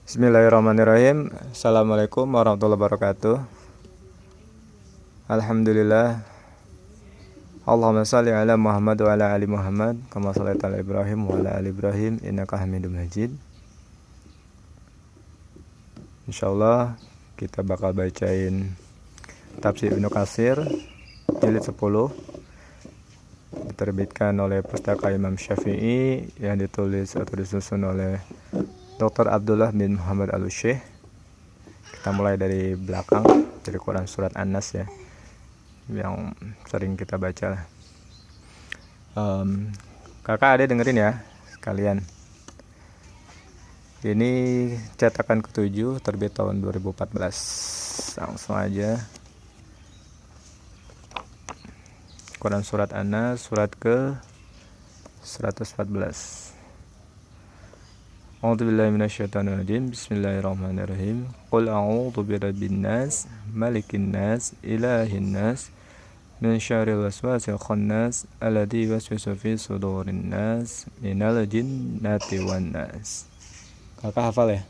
Bismillahirrahmanirrahim. Assalamualaikum warahmatullahi wabarakatuh. Alhamdulillah. Allahumma salli ala Muhammad wa ala ali Muhammad kama shallaita ala Ibrahim wa ala ali Ibrahim innaka Hamidum Majid. Insyaallah kita bakal bacain Tafsir Ibnu Katsir jilid 10, diterbitkan oleh Pustaka Imam Syafi'i yang ditulis atau disusun oleh Dr. Abdullah bin Muhammad Al-Syekh. Kita mulai dari belakang, dari Quran surat An-Nas ya, yang sering kita baca. Kakak adek dengerin ya sekalian. Ini cetakan ke-7, terbit tahun 2014. Langsung aja. Quran surat An-Nas, surat ke 114. A'udzubillahi minasyaitonirrajim. Bismillahirrahmanirrahim. Qul a'udzu birabbin nas, malikin nas, ilahin nas, min syarril waswasil khannas, alladzi yuwaswisu fi sudurin nas, minal jinnati wan nas. Kakak hafal ya?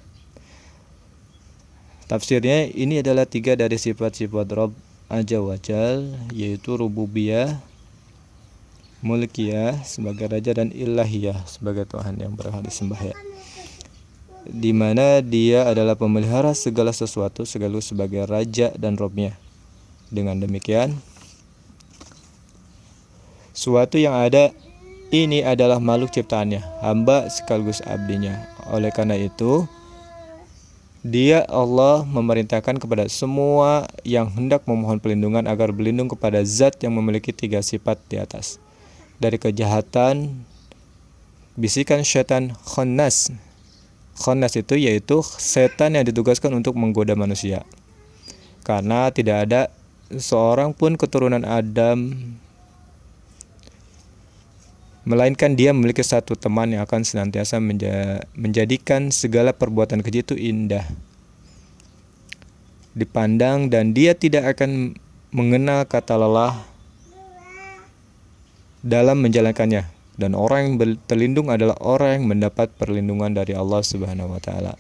Tafsirnya ini adalah 3 dari sifat-sifat Rabb Azza wa Jal, yaitu rububiyah, mulkiyah sebagai raja, dan ilahiyah sebagai Tuhan yang berhak disembah ya, di mana dia adalah pemelihara segala sesuatu sekaligus sebagai raja dan Robnya. Dengan demikian, suatu yang ada ini adalah makhluk ciptaannya, hamba sekaligus abdinya. Oleh karena itu, dia Allah memerintahkan kepada semua yang hendak memohon perlindungan agar berlindung kepada zat yang memiliki 3 sifat di atas, dari kejahatan, bisikan syaitan khannas. Khannas itu yaitu setan yang ditugaskan untuk menggoda manusia. Karena tidak ada seorang pun keturunan Adam melainkan dia memiliki satu teman yang akan senantiasa menjadikan segala perbuatan keji itu indah dipandang, dan dia tidak akan mengenal kata lelah dalam menjalankannya. Dan orang yang terlindung adalah orang yang mendapat perlindungan dari Allah Subhanahu wa taala.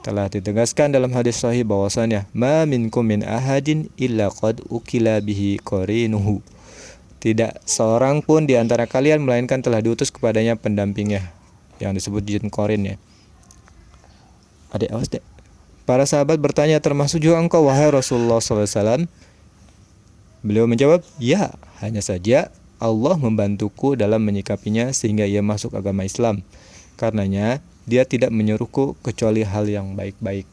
Telah ditegaskan dalam hadis sahih bahwasanya ma minkum min ahadin illa qad ukila bihi qarinuhu. Tidak seorang pun di antara kalian melainkan telah diutus kepadanya pendampingnya, yang disebut jin qarin ya. Adik awas dek. Para sahabat bertanya, termasuk juga engkau wahai Rasulullah SAW? Beliau menjawab, ya, hanya saja Allah membantuku dalam menyikapinya sehingga ia masuk agama Islam. Karenanya dia tidak menyuruhku kecuali hal yang baik-baik.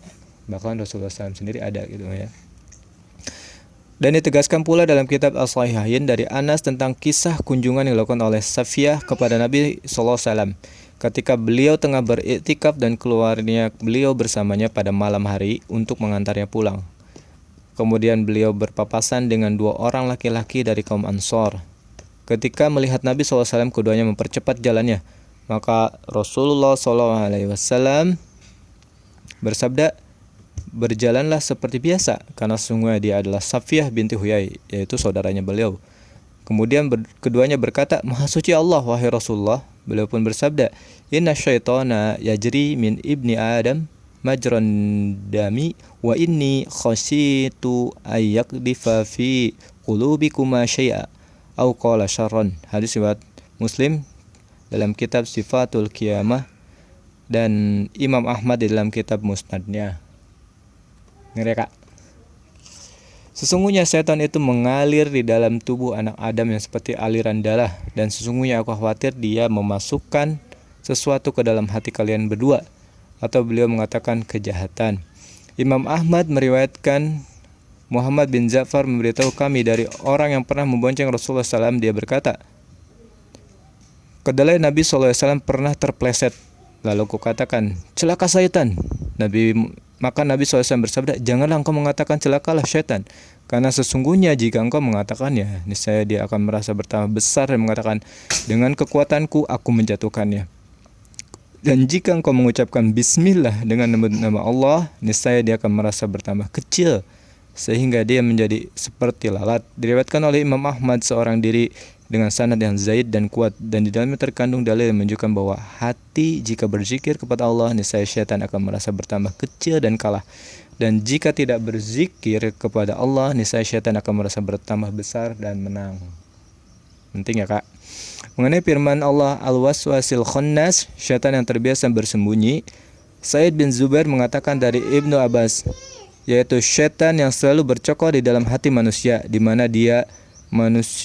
Bahkan Rasulullah SAW sendiri ada gitu ya. Dan ditegaskan pula dalam kitab As-Sahihain dari Anas tentang kisah kunjungan yang dilakukan oleh Safiyah kepada Nabi SAW ketika beliau tengah beriktikaf dan keluarnya beliau bersamanya pada malam hari untuk mengantarnya pulang. Kemudian beliau berpapasan dengan 2 orang laki-laki dari kaum Ansor. Ketika melihat Nabi SAW, keduanya mempercepat jalannya. Maka Rasulullah SAW bersabda, berjalanlah seperti biasa, karena sungguh dia adalah Safiyah binti Huyai, yaitu saudaranya beliau. Kemudian keduanya berkata, Maha suci Allah, wahai Rasulullah. Beliau pun bersabda, Inna syaitana yajri min ibni Adam majran dami wa inni khasyitu ayyakdifa fi qulubikuma syai'a au qala syarran. Hadis riwayat Muslim dalam kitab Sifatul Qiyamah dan Imam Ahmad di dalam kitab Musnadnya. Ngeri Kak. Sesungguhnya setan itu mengalir di dalam tubuh anak Adam yang seperti aliran darah, dan sesungguhnya aku khawatir dia memasukkan sesuatu ke dalam hati kalian berdua, atau beliau mengatakan kejahatan. Imam Ahmad meriwayatkan Muhammad bin Ja'far memberitahu kami dari orang yang pernah membonceng Rasulullah SAW. Dia berkata, kedelai Nabi SAW pernah terpleset. Lalu kukatakan, celaka syaitan. Maka Nabi SAW bersabda, janganlah engkau mengatakan celakalah syaitan, karena sesungguhnya jika engkau mengatakannya, niscaya dia akan merasa bertambah besar dan mengatakan, dengan kekuatanku aku menjatuhkannya. Dan jika engkau mengucapkan Bismillah dengan nama Allah, niscaya dia akan merasa bertambah kecil sehingga dia menjadi seperti lalat. Diriwayatkan oleh Imam Ahmad, seorang diri dengan sanad yang zaid dan kuat, dan di dalamnya terkandung dalil yang menunjukkan bahwa hati jika berzikir kepada Allah, niscaya syaitan akan merasa bertambah kecil dan kalah, dan jika tidak berzikir kepada Allah, niscaya syaitan akan merasa bertambah besar dan menang. Penting ya kak. Mengenai firman Allah al-waswasil khannas, syaitan yang terbiasa bersembunyi, Said bin Zubair mengatakan dari Ibnu Abbas, yaitu syaitan yang selalu bercokol di dalam hati manusia, di mana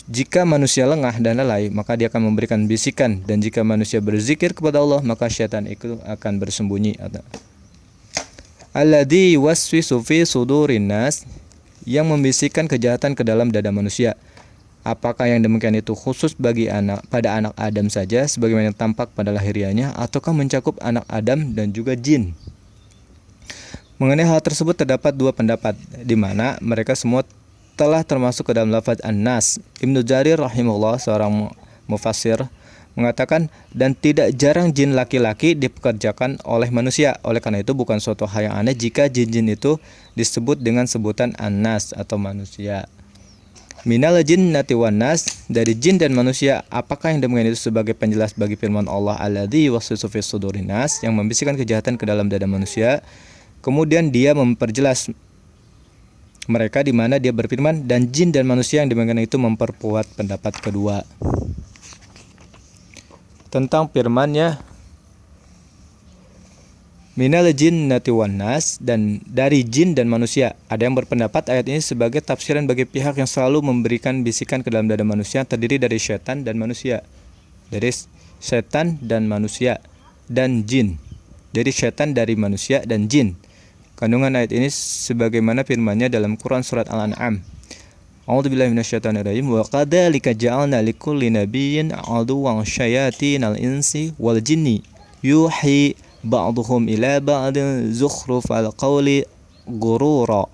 jika manusia lengah dan lalai, maka dia akan memberikan bisikan, dan jika manusia berzikir kepada Allah, maka syaitan itu akan bersembunyi. Alladzi waswisu fi sudurin nas, yang membisikkan kejahatan ke dalam dada manusia. Apakah yang demikian itu khusus pada anak Adam saja sebagaimana yang tampak pada lahiriahnya, ataukah mencakup anak Adam dan juga jin? Mengenai hal tersebut terdapat dua pendapat, di mana mereka semua telah termasuk ke dalam lafaz an-nas. Ibnu Jarir rahimahullah, seorang mufassir, mengatakan, dan tidak jarang jin laki-laki dipekerjakan oleh manusia. Oleh karena itu bukan suatu hal yang aneh jika jin-jin itu disebut dengan sebutan an-nas atau manusia. Minal jinnati wan nas, dari jin dan manusia. Apakah yang demikian itu sebagai penjelas bagi firman Allah alladzi yuwaswisu fi sudurin nas, yang membisikkan kejahatan ke dalam dada manusia. Kemudian dia memperjelas mereka, di mana dia berfirman, dan jin dan manusia, yang demikian itu memperkuat pendapat kedua. Tentang firman-Nya minal jinnati wan nas, dan dari jin dan manusia. Ada yang berpendapat ayat ini sebagai tafsiran bagi pihak yang selalu memberikan bisikan ke dalam dada manusia, terdiri dari syaitan dan manusia. Dari syaitan dan manusia dan jin. Dari syaitan, dari manusia dan jin. Kandungan ayat ini sebagaimana firman-Nya dalam Quran surat Al-An'am. A'udzubillahi minasyaitonirrajim. Wa qadzalika ja'alna likulli nabiyyin 'aduwwan syayatinal insi wal jinni yuhi ba'dhum ila ba'din zukhrufal qawli ghurura.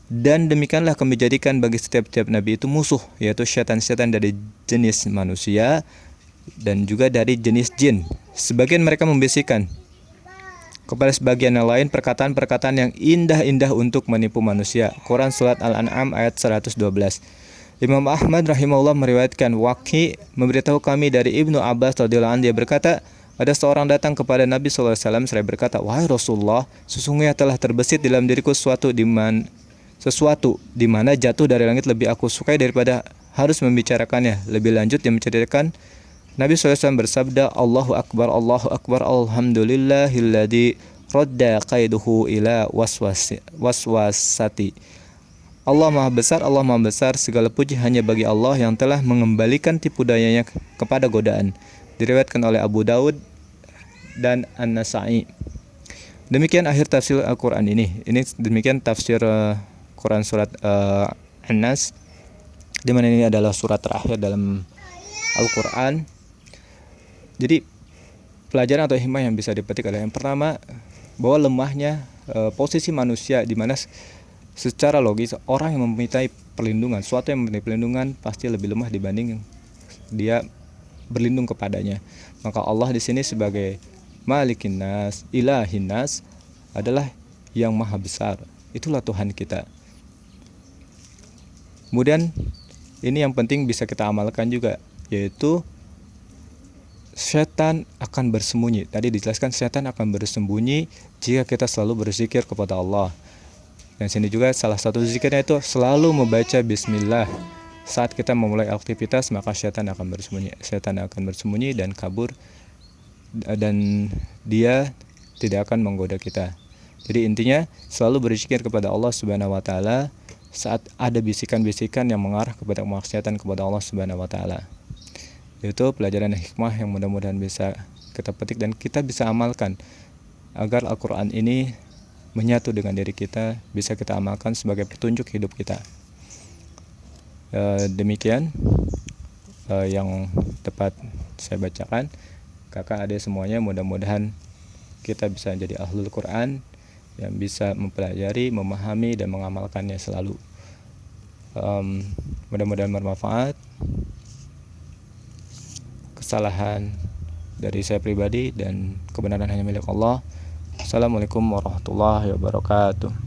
Dan demikianlah kami jadikan bagi setiap nabi itu musuh, yaitu syaitan-syaitan dari jenis manusia dan juga dari jenis jin. Sebagian mereka membisikkan kepada sebagian yang lain perkataan-perkataan yang indah-indah untuk menipu manusia. Quran surat Al-An'am ayat 112. Imam Ahmad rahimahullah meriwayatkan, Waqi memberitahu kami dari Ibnu Abbas radhiyallahu anhu, dia berkata, ada seorang datang kepada Nabi sallallahu alaihi wasallam seraya berkata, wahai Rasulullah, sesungguhnya telah terbesit di dalam diriku sesuatu di mana jatuh dari langit lebih aku sukai daripada harus membicarakannya. Lebih lanjut dia menceritakan, Nabi SAW bersabda, Allahu Akbar, alhamdulillahilladzi radda qaiduhu ila waswasati. Allah Maha Besar, segala puji hanya bagi Allah yang telah mengembalikan tipu dayanya kepada godaan. Diriwayatkan oleh Abu Daud dan An-Nasa'i. Demikian akhir tafsir Al-Quran ini. Demikian tafsir Quran surat An-Nas, di mana ini adalah surat terakhir dalam Al-Quran. Jadi pelajaran atau hikmah yang bisa dipetik adalah yang pertama, bahwa lemahnya posisi manusia, di mana secara logis orang yang meminta perlindungan, suatu yang meminta perlindungan pasti lebih lemah dibanding dia berlindung kepadanya. Maka Allah di sini sebagai Malikin Nas, Ilahin Nas adalah yang maha besar. Itulah Tuhan kita. Kemudian ini yang penting bisa kita amalkan juga, yaitu setan akan bersembunyi. Tadi dijelaskan setan akan bersembunyi jika kita selalu berzikir kepada Allah. Dan sini juga salah satu zikirnya itu selalu membaca bismillah. Saat kita memulai aktivitas, maka setan akan bersembunyi. Setan akan bersembunyi dan kabur, dan dia tidak akan menggoda kita. Jadi intinya selalu berzikir kepada Allah Subhanahu wa taala saat ada bisikan-bisikan yang mengarah kepada kemaksiatan kepada Allah Subhanahu wa taala. Itu pelajaran hikmah yang mudah-mudahan bisa kita petik dan kita bisa amalkan agar Al-Quran ini menyatu dengan diri kita, bisa kita amalkan sebagai petunjuk hidup kita. Demikian yang tepat saya bacakan. Kakak adik semuanya, mudah-mudahan kita bisa jadi ahlul Quran yang bisa mempelajari, memahami dan mengamalkannya selalu. Mudah-mudahan bermanfaat. Kesalahan dari saya pribadi dan kebenaran hanya milik Allah. Assalamualaikum warahmatullahi wabarakatuh.